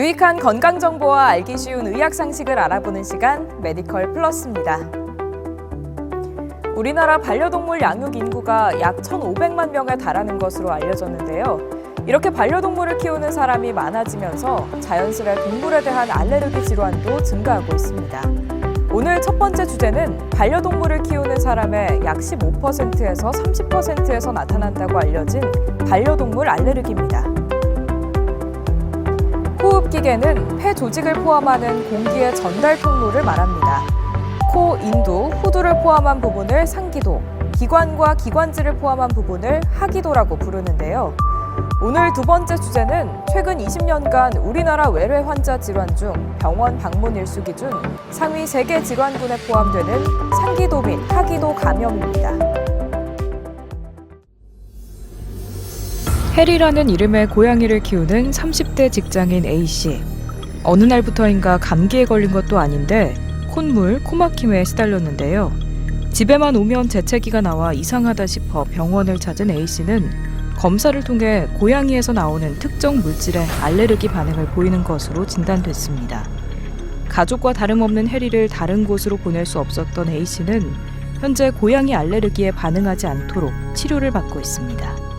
유익한 건강 정보와 알기 쉬운 의학 상식을 알아보는 시간 메디컬 플러스입니다. 우리나라 반려동물 양육 인구가 약 1,500만 명에 달하는 것으로 알려졌는데요. 이렇게 반려동물을 키우는 사람이 많아지면서 자연스레 동물에 대한 알레르기 질환도 증가하고 있습니다. 오늘 첫 번째 주제는 반려동물을 키우는 사람의 약 15%에서 30%에서 나타난다고 알려진 반려동물 알레르기입니다. 호흡기계는 폐 조직을 포함하는 공기의 전달 통로를 말합니다. 코, 인두, 후두를 포함한 부분을 상기도, 기관과 기관지를 포함한 부분을 하기도라고 부르는데요. 오늘 두 번째 주제는 최근 20년간 우리나라 외래 환자 질환 중 병원 방문 일수 기준 상위 3개 질환군에 포함되는 상기도 및 하기도 감염입니다. 해리라는 이름의 고양이를 키우는 30대 직장인 A씨. 어느 날부터인가 감기에 걸린 것도 아닌데 콧물, 코막힘에 시달렸는데요. 집에만 오면 재채기가 나와 이상하다 싶어 병원을 찾은 A씨는 검사를 통해 고양이에서 나오는 특정 물질에 알레르기 반응을 보이는 것으로 진단됐습니다. 가족과 다름없는 해리를 다른 곳으로 보낼 수 없었던 A씨는 현재 고양이 알레르기에 반응하지 않도록 치료를 받고 있습니다.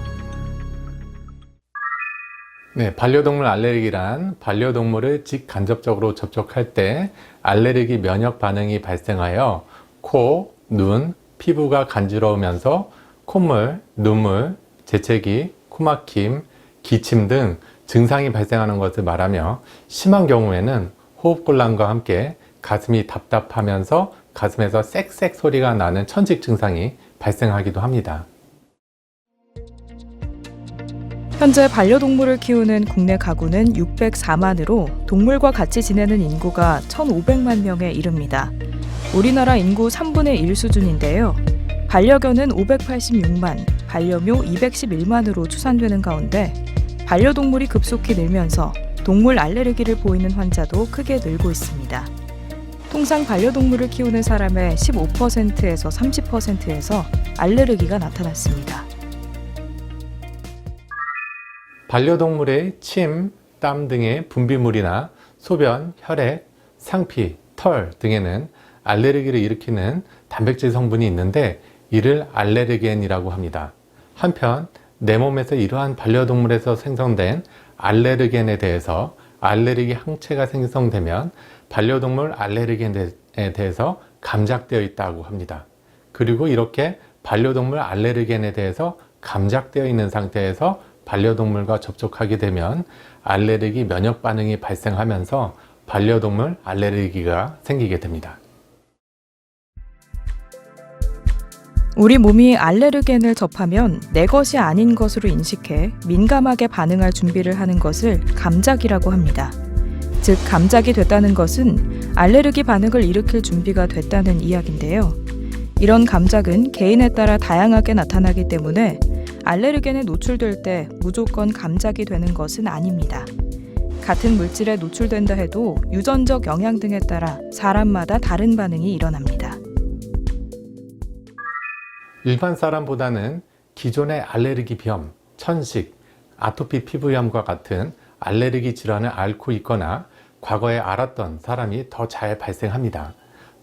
네, 반려동물 알레르기란 반려동물을 직간접적으로 접촉할 때 알레르기 면역 반응이 발생하여 코, 눈, 피부가 간지러우면서 콧물, 눈물, 재채기, 코막힘, 기침 등 증상이 발생하는 것을 말하며 심한 경우에는 호흡곤란과 함께 가슴이 답답하면서 가슴에서 쌕쌕 소리가 나는 천식 증상이 발생하기도 합니다. 현재 반려동물을 키우는 국내 가구는 604만으로 동물과 같이 지내는 인구가 1,500만 명에 이릅니다. 우리나라 인구 3분의 1 수준인데요. 반려견은 586만, 반려묘 211만으로 추산되는 가운데 반려동물이 급속히 늘면서 동물 알레르기를 보이는 환자도 크게 늘고 있습니다. 통상 반려동물을 키우는 사람의 15%에서 30%에서 알레르기가 나타났습니다. 반려동물의 침, 땀 등의 분비물이나 소변, 혈액, 상피, 털 등에는 알레르기를 일으키는 단백질 성분이 있는데 이를 알레르겐이라고 합니다. 한편 내 몸에서 이러한 반려동물에서 생성된 알레르겐에 대해서 알레르기 항체가 생성되면 반려동물 알레르겐에 대해서 감작되어 있다고 합니다. 그리고 이렇게 반려동물 알레르겐에 대해서 감작되어 있는 상태에서 반려동물과 접촉하게 되면 알레르기 면역 반응이 발생하면서 반려동물 알레르기가 생기게 됩니다. 우리 몸이 알레르겐을 접하면 내 것이 아닌 것으로 인식해 민감하게 반응할 준비를 하는 것을 감작이라고 합니다. 즉, 감작이 됐다는 것은 알레르기 반응을 일으킬 준비가 됐다는 이야기인데요. 이런 감작은 개인에 따라 다양하게 나타나기 때문에 알레르겐에 노출될 때 무조건 감작이 되는 것은 아닙니다. 같은 물질에 노출된다 해도 유전적 영향 등에 따라 사람마다 다른 반응이 일어납니다. 일반 사람보다는 기존의 알레르기 비염, 천식, 아토피 피부염과 같은 알레르기 질환을 앓고 있거나 과거에 앓았던 사람이 더 잘 발생합니다.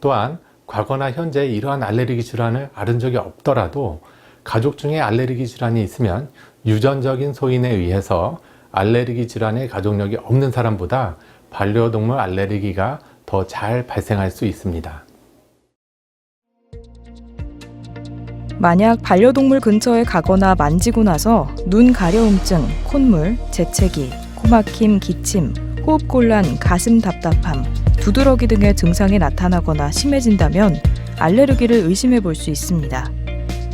또한 과거나 현재 이러한 알레르기 질환을 앓은 적이 없더라도 가족 중에 알레르기 질환이 있으면 유전적인 소인에 의해서 알레르기 질환의 가족력이 없는 사람보다 반려동물 알레르기가 더 잘 발생할 수 있습니다. 만약 반려동물 근처에 가거나 만지고 나서 눈 가려움증, 콧물, 재채기, 코막힘, 기침, 호흡곤란, 가슴 답답함, 두드러기 등의 증상이 나타나거나 심해진다면 알레르기를 의심해 볼 수 있습니다.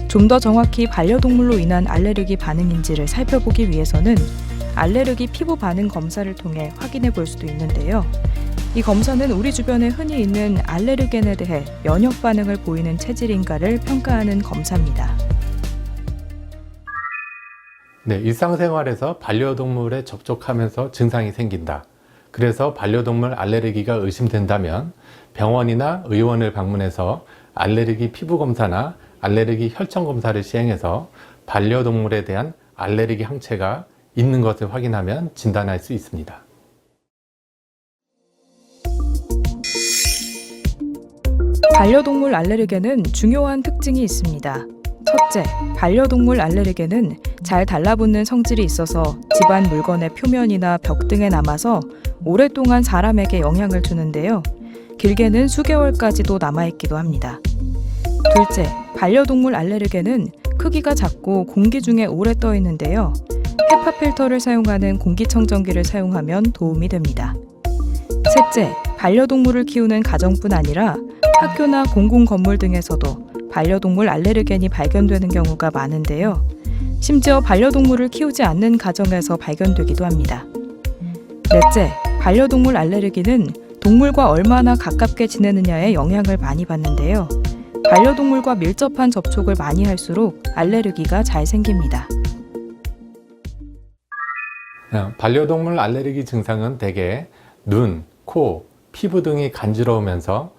좀 더 정확히 반려동물로 인한 알레르기 반응인지를 살펴보기 위해서는 알레르기 피부 반응 검사를 통해 확인해 볼 수도 있는데요. 이 검사는 우리 주변에 흔히 있는 알레르겐에 대해 면역 반응을 보이는 체질인가를 평가하는 검사입니다. 네, 일상생활에서 반려동물에 접촉하면서 증상이 생긴다. 그래서 반려동물 알레르기가 의심된다면 병원이나 의원을 방문해서 알레르기 피부 검사나 알레르기 혈청 검사를 시행해서 반려동물에 대한 알레르기 항체가 있는 것을 확인하면 진단할 수 있습니다. 반려동물 알레르겐은 중요한 특징이 있습니다. 첫째, 반려동물 알레르겐은 잘 달라붙는 성질이 있어서 집안 물건의 표면이나 벽 등에 남아서 오랫동안 사람에게 영향을 주는데요. 길게는 수개월까지도 남아있기도 합니다. 둘째, 반려동물 알레르겐은 크기가 작고 공기 중에 오래 떠 있는데요. 헤파 필터를 사용하는 공기청정기를 사용하면 도움이 됩니다. 셋째, 반려동물을 키우는 가정뿐 아니라 학교나 공공건물 등에서도 반려동물 알레르겐이 발견되는 경우가 많은데요. 심지어 반려동물을 키우지 않는 가정에서 발견되기도 합니다. 넷째, 반려동물 알레르기는 동물과 얼마나 가깝게 지내느냐에 영향을 많이 받는데요. 반려동물과 밀접한 접촉을 많이 할수록 알레르기가 잘 생깁니다. 반려동물 알레르기 증상은 대개 눈, 코, 피부 등이 간지러우면서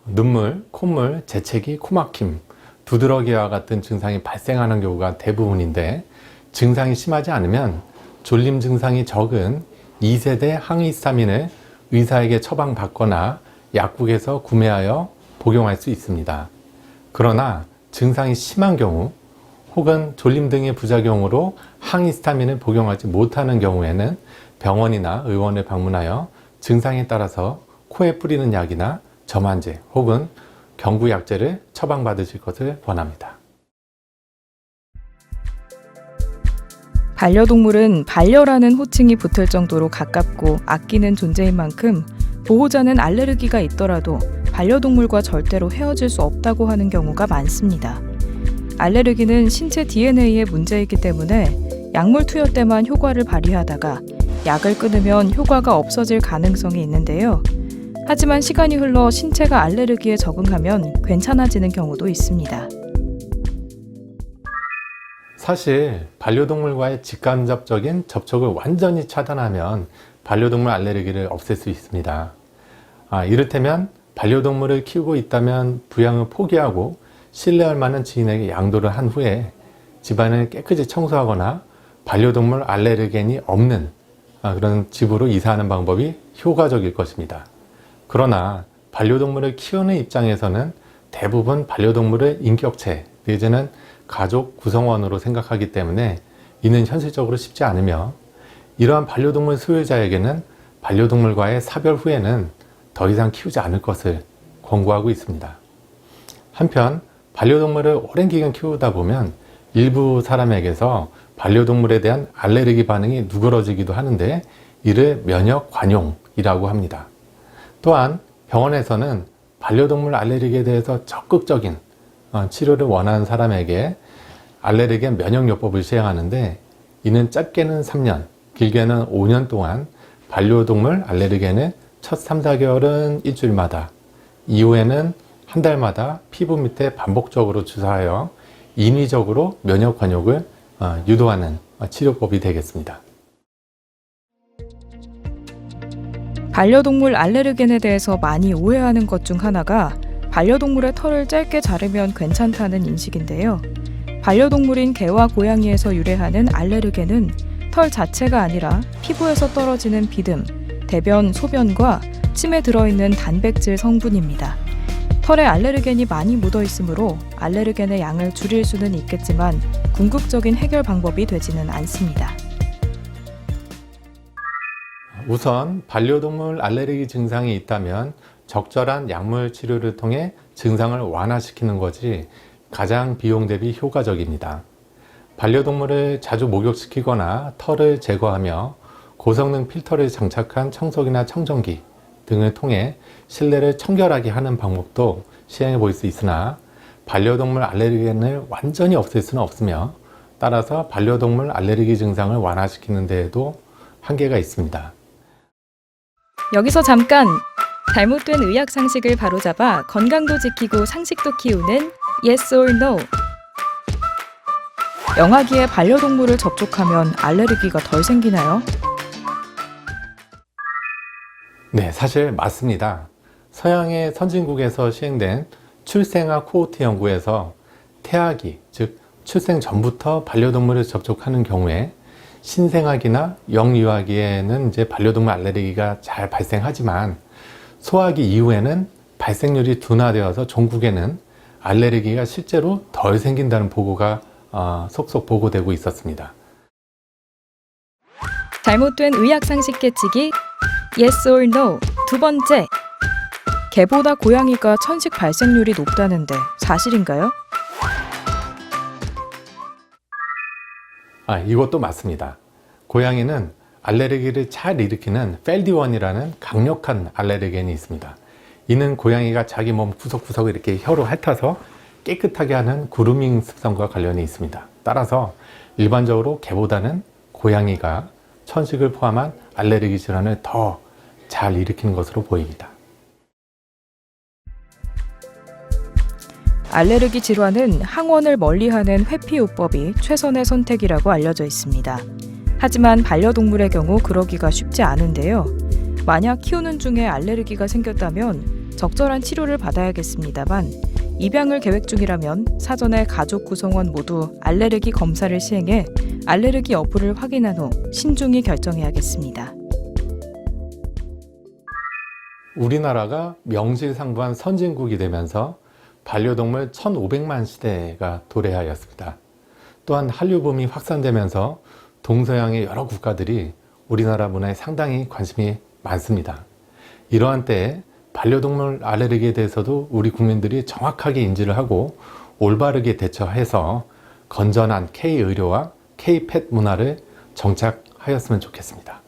눈물, 콧물, 재채기, 코막힘, 두드러기와 같은 증상이 발생하는 경우가 대부분인데 증상이 심하지 않으면 졸림 증상이 적은 2세대 항히스타민을 의사에게 처방받거나 약국에서 구매하여 복용할 수 있습니다. 그러나 증상이 심한 경우 혹은 졸림 등의 부작용으로 항히스타민을 복용하지 못하는 경우에는 병원이나 의원을 방문하여 증상에 따라서 코에 뿌리는 약이나 점안제 혹은 경구약제를 처방받으실 것을 권합니다. 반려동물은 반려라는 호칭이 붙을 정도로 가깝고 아끼는 존재인 만큼 보호자는 알레르기가 있더라도 반려동물과 절대로 헤어질 수 없다고 하는 경우가 많습니다. 알레르기는 신체 DNA의 문제이기 때문에 약물 투여 때만 효과를 발휘하다가 약을 끊으면 효과가 없어질 가능성이 있는데요. 하지만 시간이 흘러 신체가 알레르기에 적응하면 괜찮아지는 경우도 있습니다. 사실 반려동물과의 직간접적인 접촉을 완전히 차단하면 반려동물 알레르기를 없앨 수 있습니다. 이를테면 반려동물을 키우고 있다면 부양을 포기하고 신뢰할 만한 지인에게 양도를 한 후에 집안을 깨끗이 청소하거나 반려동물 알레르겐이 없는 그런 집으로 이사하는 방법이 효과적일 것입니다. 그러나 반려동물을 키우는 입장에서는 대부분 반려동물을 인격체 내지는 가족 구성원으로 생각하기 때문에 이는 현실적으로 쉽지 않으며 이러한 반려동물 소유자에게는 반려동물과의 사별 후에는 더 이상 키우지 않을 것을 권고하고 있습니다. 한편 반려동물을 오랜 기간 키우다 보면 일부 사람에게서 반려동물에 대한 알레르기 반응이 누그러지기도 하는데 이를 면역 관용이라고 합니다. 또한 병원에서는 반려동물 알레르기에 대해서 적극적인 치료를 원하는 사람에게 알레르겐 면역요법을 시행하는데 이는 짧게는 3년, 길게는 5년 동안 반려동물 알레르겐을 첫 3, 4개월은 일주일마다, 이후에는 한 달마다 피부 밑에 반복적으로 주사하여 인위적으로 면역 관용을 유도하는 치료법이 되겠습니다. 반려동물 알레르겐에 대해서 많이 오해하는 것 중 하나가 반려동물의 털을 짧게 자르면 괜찮다는 인식인데요. 반려동물인 개와 고양이에서 유래하는 알레르겐은 털 자체가 아니라 피부에서 떨어지는 비듬, 대변, 소변과 침에 들어있는 단백질 성분입니다. 털에 알레르겐이 많이 묻어 있으므로 알레르겐의 양을 줄일 수는 있겠지만 궁극적인 해결 방법이 되지는 않습니다. 우선 반려동물 알레르기 증상이 있다면 적절한 약물 치료를 통해 증상을 완화시키는 것이 가장 비용 대비 효과적입니다. 반려동물을 자주 목욕시키거나 털을 제거하며 고성능 필터를 장착한 청소기나 청정기 등을 통해 실내를 청결하게 하는 방법도 시행해 볼 수 있으나 반려동물 알레르겐을 완전히 없앨 수는 없으며 따라서 반려동물 알레르기 증상을 완화시키는 데에도 한계가 있습니다. 여기서 잠깐! 잘못된 의학 상식을 바로잡아 건강도 지키고 상식도 키우는 Yes or No. 영아기에 반려동물을 접촉하면 알레르기가 덜 생기나요? 네, 사실 맞습니다. 서양의 선진국에서 시행된 출생아 코호트 연구에서 태아기, 즉 출생 전부터 반려동물을 접촉하는 경우에 신생아기나 영유아기에는 이제 반려동물 알레르기가 잘 발생하지만 소아기 이후에는 발생률이 둔화되어서 종국에는 알레르기가 실제로 덜 생긴다는 보고가 속속 보고되고 있었습니다. 잘못된 의학상식 깨치기 Yes or No. 두 번째, 개보다 고양이가 천식 발생률이 높다는데 사실인가요? 이것도 맞습니다. 고양이는 알레르기를 잘 일으키는 펠디원이라는 강력한 알레르겐이 있습니다. 이는 고양이가 자기 몸 구석구석을 이렇게 혀로 핥아서 깨끗하게 하는 그루밍 습성과 관련이 있습니다. 따라서 일반적으로 개보다는 고양이가 천식을 포함한 알레르기 질환을 더 잘 일으키는 것으로 보입니다. 알레르기 질환은 항원을 멀리하는 회피요법이 최선의 선택이라고 알려져 있습니다. 하지만 반려동물의 경우 그러기가 쉽지 않은데요. 만약 키우는 중에 알레르기가 생겼다면 적절한 치료를 받아야겠습니다만 입양을 계획 중이라면 사전에 가족 구성원 모두 알레르기 검사를 시행해 알레르기 여부를 확인한 후 신중히 결정해야겠습니다. 우리나라가 명실상부한 선진국이 되면서 반려동물 1,500만 시대가 도래하였습니다. 또한 한류붐이 확산되면서 동서양의 여러 국가들이 우리나라 문화에 상당히 관심이 많습니다. 이러한 때에 반려동물 알레르기에 대해서도 우리 국민들이 정확하게 인지를 하고 올바르게 대처해서 건전한 K-의료와 K-펫 문화를 정착하였으면 좋겠습니다.